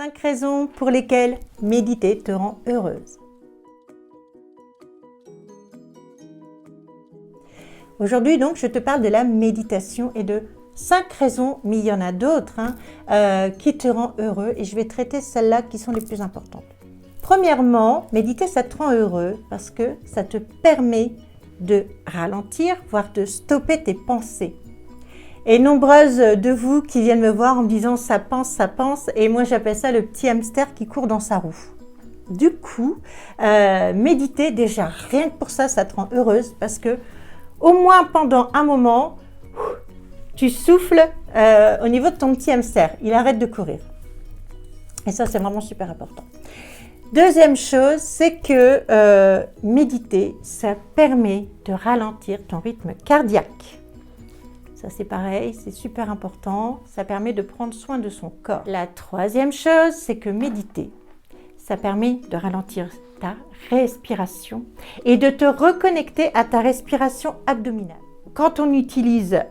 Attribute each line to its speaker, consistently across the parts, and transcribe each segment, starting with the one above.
Speaker 1: 5 raisons pour lesquelles méditer te rend heureuse. Aujourd'hui, donc, je te parle de la méditation et de 5 raisons, mais il y en a d'autres, qui te rend heureux et je vais traiter celles-là qui sont les plus importantes. Premièrement, méditer, ça te rend heureux parce que ça te permet de ralentir, voire de stopper tes pensées. Et nombreuses de vous qui viennent me voir en me disant ça pense, et moi j'appelle ça le petit hamster qui court dans sa roue. Du coup, méditer, déjà rien que pour ça, ça te rend heureuse parce que au moins pendant un moment, tu souffles au niveau de ton petit hamster, il arrête de courir. Et ça, c'est vraiment super important. Deuxième chose, c'est que méditer, ça permet de ralentir ton rythme cardiaque. Ça, c'est pareil, c'est super important. Ça permet de prendre soin de son corps. La troisième chose, c'est que méditer, ça permet de ralentir ta respiration et de te reconnecter à ta respiration abdominale. Quand on utilise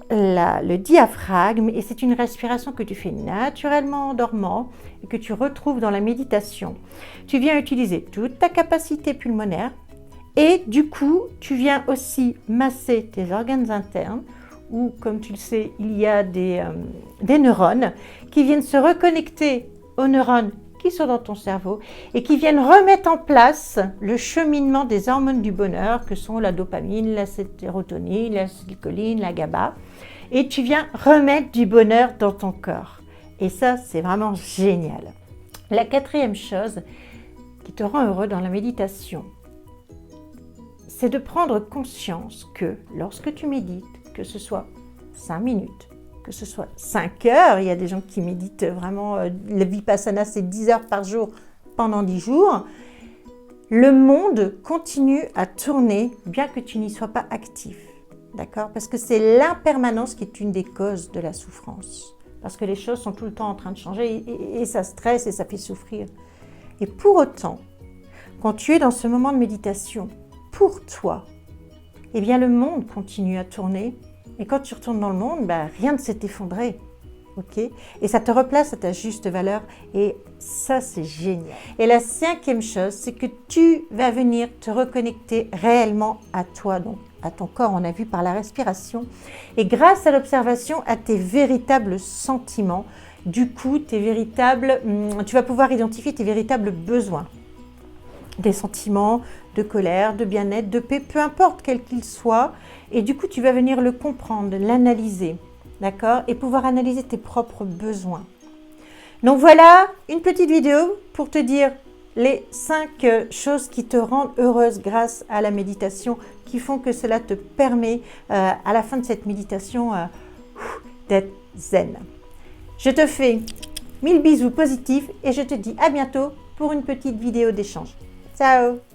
Speaker 1: le diaphragme, et c'est une respiration que tu fais naturellement en dormant et que tu retrouves dans la méditation, tu viens utiliser toute ta capacité pulmonaire et du coup, tu viens aussi masser tes organes internes où, comme tu le sais, il y a des neurones qui viennent se reconnecter aux neurones qui sont dans ton cerveau et qui viennent remettre en place le cheminement des hormones du bonheur que sont la dopamine, la sérotonine, l'acétylcholine, la GABA. Et tu viens remettre du bonheur dans ton corps. Et ça, c'est vraiment génial. La quatrième chose qui te rend heureux dans la méditation, c'est de prendre conscience que lorsque tu médites, que ce soit 5 minutes, que ce soit 5 heures, il y a des gens qui méditent vraiment, le Vipassana c'est 10 heures par jour pendant 10 jours, le monde continue à tourner bien que tu n'y sois pas actif, d'accord? Parce que c'est l'impermanence qui est une des causes de la souffrance, parce que les choses sont tout le temps en train de changer et ça stresse et ça fait souffrir. Et pour autant, quand tu es dans ce moment de méditation, pour toi, eh bien le monde continue à tourner. Et quand tu retournes dans le monde, rien ne s'est effondré. Okay? Et ça te replace à ta juste valeur. Et ça, c'est génial. Et la cinquième chose, c'est que tu vas venir te reconnecter réellement à toi, donc à ton corps, on a vu par la respiration. Et grâce à l'observation, à tes véritables sentiments, du coup, tu vas pouvoir identifier tes véritables besoins. Des sentiments de colère, de bien-être, de paix, peu importe quel qu'il soit. Et du coup, tu vas venir le comprendre, l'analyser, d'accord? Et pouvoir analyser tes propres besoins. Donc voilà, une petite vidéo pour te dire les 5 choses qui te rendent heureuse grâce à la méditation, qui font que cela te permet, à la fin de cette méditation, d'être zen. Je te fais 1000 bisous positifs et je te dis à bientôt pour une petite vidéo d'échange. Ciao!